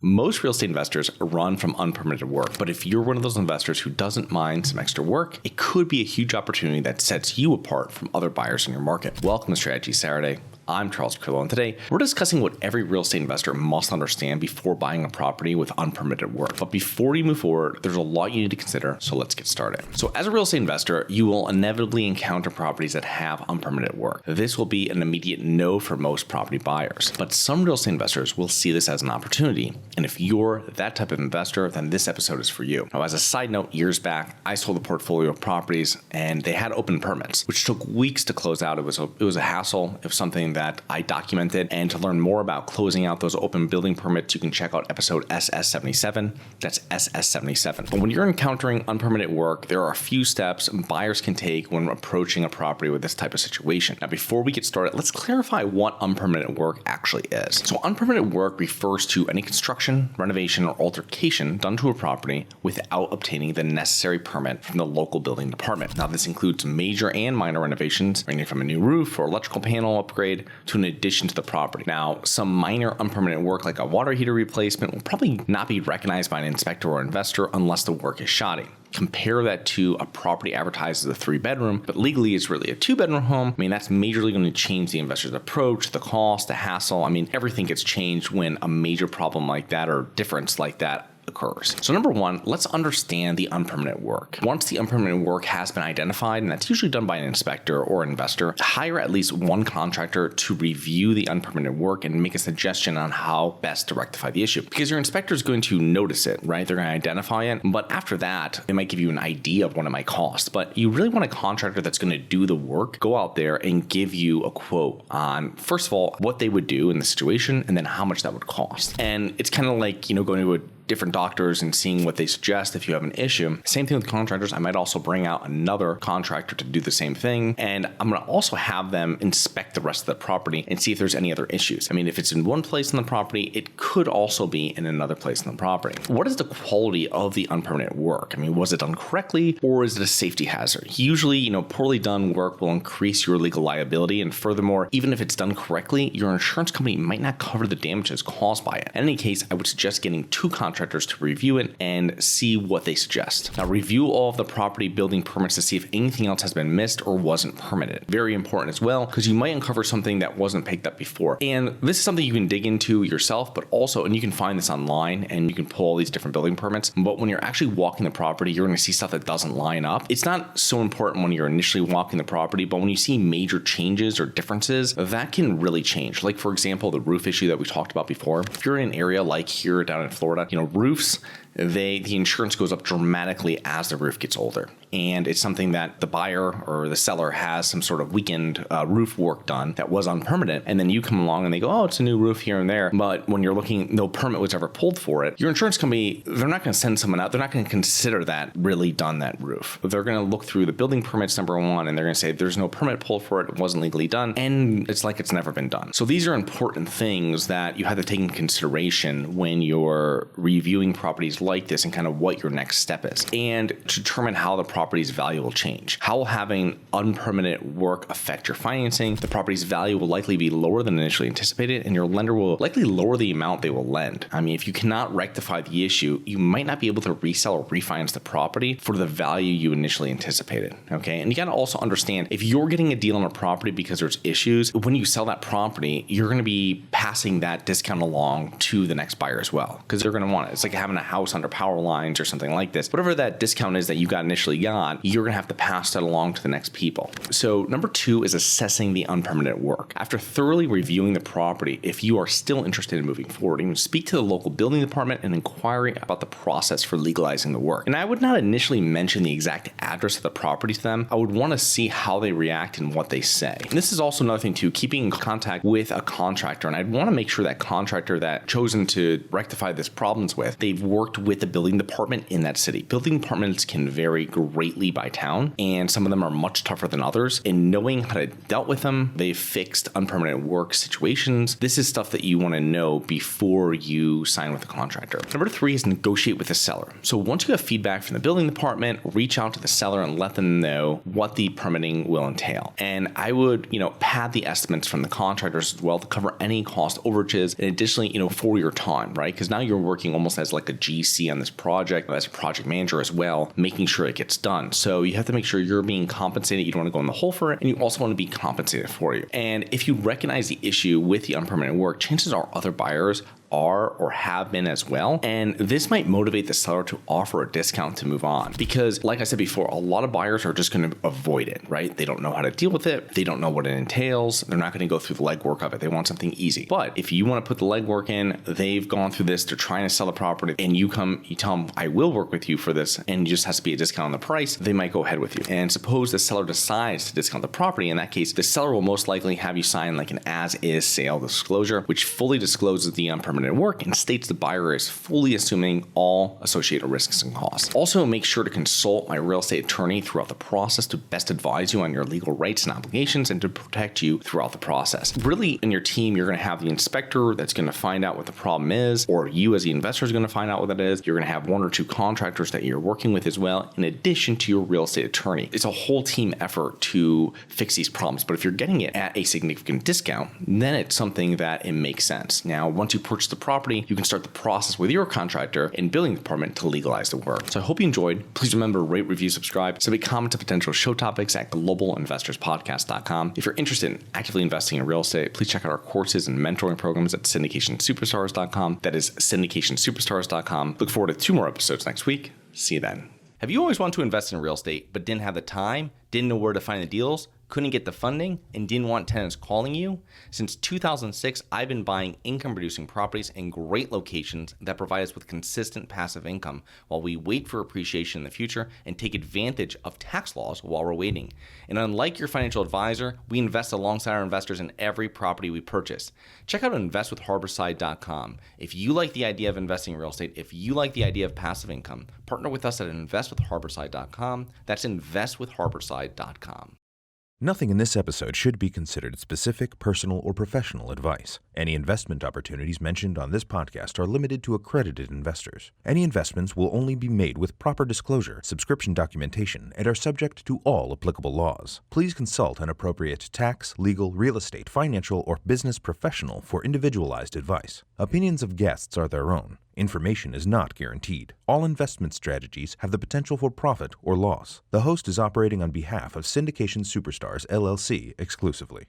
Most real estate investors run from unpermitted work, but if you're one of those investors who doesn't mind some extra work, it could be a huge opportunity that sets you apart from other buyers in your market. Welcome to Strategy Saturday. I'm Charles Krillo, and today we're discussing what every real estate investor must understand before buying a property with unpermitted work. But before you move forward, there's a lot you need to consider, so let's get started. So as a real estate investor, you will inevitably encounter properties that have unpermitted work. This will be an immediate no for most property buyers, but some real estate investors will see this as an opportunity. And if you're that type of investor, then this episode is for you. Now, as a side note, years back, I sold a portfolio of properties and they had open permits, which took weeks to close out. It was a hassle. It was something that I documented. And to learn more about closing out those open building permits, you can check out episode SS77. That's SS77. But when you're encountering unpermitted work, there are a few steps buyers can take when approaching a property with this type of situation. Now, before we get started, let's clarify what unpermitted work actually is. So unpermitted work refers to any construction, renovation, or altercation done to a property without obtaining the necessary permit from the local building department. Now, this includes major and minor renovations, ranging from a new roof or electrical panel upgrade to an addition to the property. Now, some minor unpermitted work like a water heater replacement will probably not be recognized by an inspector or investor unless the work is shoddy. Compare that to a property advertised as a 3-bedroom, but legally it's really a 2-bedroom home. I mean, that's majorly going to change the investor's approach, the cost, the hassle. I mean, everything gets changed when a major problem like that or difference like that occurs. So number one, let's understand the unpermitted work. Once the unpermitted work has been identified, and that's usually done by an inspector or investor, hire at least one contractor to review the unpermitted work and make a suggestion on how best to rectify the issue. Because your inspector is going to notice it, right? They're going to identify it, but after that, it might give you an idea of what it might cost. But you really want a contractor that's going to do the work, go out there and give you a quote on, first of all, what they would do in the situation, and then how much that would cost. And it's kind of like, going to a different doctors and seeing what they suggest if you have an issue. Same thing with contractors. I might also bring out another contractor to do the same thing. And I'm going to also have them inspect the rest of the property and see if there's any other issues. I mean, if it's in one place in the property, it could also be in another place in the property. What is the quality of the unpermitted work? I mean, was it done correctly or is it a safety hazard? Usually, poorly done work will increase your legal liability. And furthermore, even if it's done correctly, your insurance company might not cover the damages caused by it. In any case, I would suggest getting two contractors to review it and see what they suggest. Now, review all of the property building permits to see if anything else has been missed or wasn't permitted. Very important as well, because you might uncover something that wasn't picked up before. And this is something you can dig into yourself, but also, and you can find this online and you can pull all these different building permits. But when you're actually walking the property, you're going to see stuff that doesn't line up. It's not so important when you're initially walking the property, but when you see major changes or differences, that can really change. Like, for example, the roof issue that we talked about before. If you're in an area like here down in Florida, roofs, the insurance goes up dramatically as the roof gets older. And it's something that the buyer or the seller has some sort of weekend roof work done that was unpermitted. And then you come along and they go, oh, it's a new roof here and there. But when you're looking, no permit was ever pulled for it. Your insurance company, they're not going to send someone out. They're not going to consider that really done that roof. They're going to look through the building permits, number one, and they're going to say there's no permit pulled for it. It wasn't legally done. And it's like it's never been done. So these are important things that you have to take into consideration when you're reviewing properties like this and kind of what your next step is, and to determine how the property's value will change. How will having unpermitted work affect your financing? The property's value will likely be lower than initially anticipated, and your lender will likely lower the amount they will lend. I mean, if you cannot rectify the issue, you might not be able to resell or refinance the property for the value you initially anticipated. Okay, and you got to also understand, if you're getting a deal on a property because there's issues, when you sell that property, you're going to be passing that discount along to the next buyer as well, because they're going to want it. It's like having a house under power lines or something like this. Whatever that discount is that you got initially got, you're going to have to pass that along to the next people. So number two is assessing the unpermitted work. After thoroughly reviewing the property, if you are still interested in moving forward, you can speak to the local building department and inquiring about the process for legalizing the work. And I would not initially mention the exact address of the property to them. I would want to see how they react and what they say. And this is also another thing too, keeping in contact with a contractor. And I'd want to make sure that contractor that chosen to rectify this problems with, they've worked with the building department in that city. Building departments can vary greatly by town, and some of them are much tougher than others. And knowing how to dealt with them, they've fixed unpermitted work situations. This is stuff that you want to know before you sign with a contractor. Number 3 is negotiate with the seller. So once you have feedback from the building department, reach out to the seller and let them know what the permitting will entail. And I would, pad the estimates from the contractors as well to cover any cost overages, and additionally, for your time, right? Because now you're working almost as like a GC on this project, as a project manager as well, making sure it gets done. So you have to make sure you're being compensated. You don't want to go in the hole for it, and you also want to be compensated for it. And if you recognize the issue with the unpermitted work, chances are other buyers are or have been as well. And this might motivate the seller to offer a discount to move on. Because like I said before, a lot of buyers are just going to avoid it, right? They don't know how to deal with it. They don't know what it entails. They're not going to go through the legwork of it. They want something easy. But if you want to put the legwork in, they've gone through this, they're trying to sell the property, and you tell them, I will work with you for this, and it just has to be a discount on the price, they might go ahead with you. And suppose the seller decides to discount the property. In that case, the seller will most likely have you sign like an as-is sale disclosure, which fully discloses the unpermitted work and states the buyer is fully assuming all associated risks and costs. Also, make sure to consult my real estate attorney throughout the process to best advise you on your legal rights and obligations and to protect you throughout the process. Really, in your team, you're going to have the inspector that's going to find out what the problem is, or you as the investor is going to find out what that is. You're going to have 1 or 2 contractors that you're working with as well, in addition to your real estate attorney. It's a whole team effort to fix these problems. But if you're getting it at a significant discount, then it's something that it makes sense. Now, once you purchase the property, you can start the process with your contractor and building department to legalize the work. So I hope you enjoyed. Please remember, rate, review, subscribe. Send me comments to potential show topics at globalinvestorspodcast.com. If you're interested in actively investing in real estate, please check out our courses and mentoring programs at syndicationsuperstars.com. That is syndicationsuperstars.com. Look forward to 2 more episodes next week. See you then. Have you always wanted to invest in real estate but didn't have the time, didn't know where to find the deals, couldn't get the funding, and didn't want tenants calling you? Since 2006, I've been buying income-producing properties in great locations that provide us with consistent passive income while we wait for appreciation in the future and take advantage of tax laws while we're waiting. And unlike your financial advisor, we invest alongside our investors in every property we purchase. Check out investwithharborside.com. If you like the idea of investing in real estate, if you like the idea of passive income, partner with us at investwithharborside.com. That's investwithharborside.com. Nothing in this episode should be considered specific, personal, or professional advice. Any investment opportunities mentioned on this podcast are limited to accredited investors. Any investments will only be made with proper disclosure, subscription documentation, and are subject to all applicable laws. Please consult an appropriate tax, legal, real estate, financial, or business professional for individualized advice. Opinions of guests are their own. Information is not guaranteed. All investment strategies have the potential for profit or loss. The host is operating on behalf of Syndication Superstars, LLC exclusively.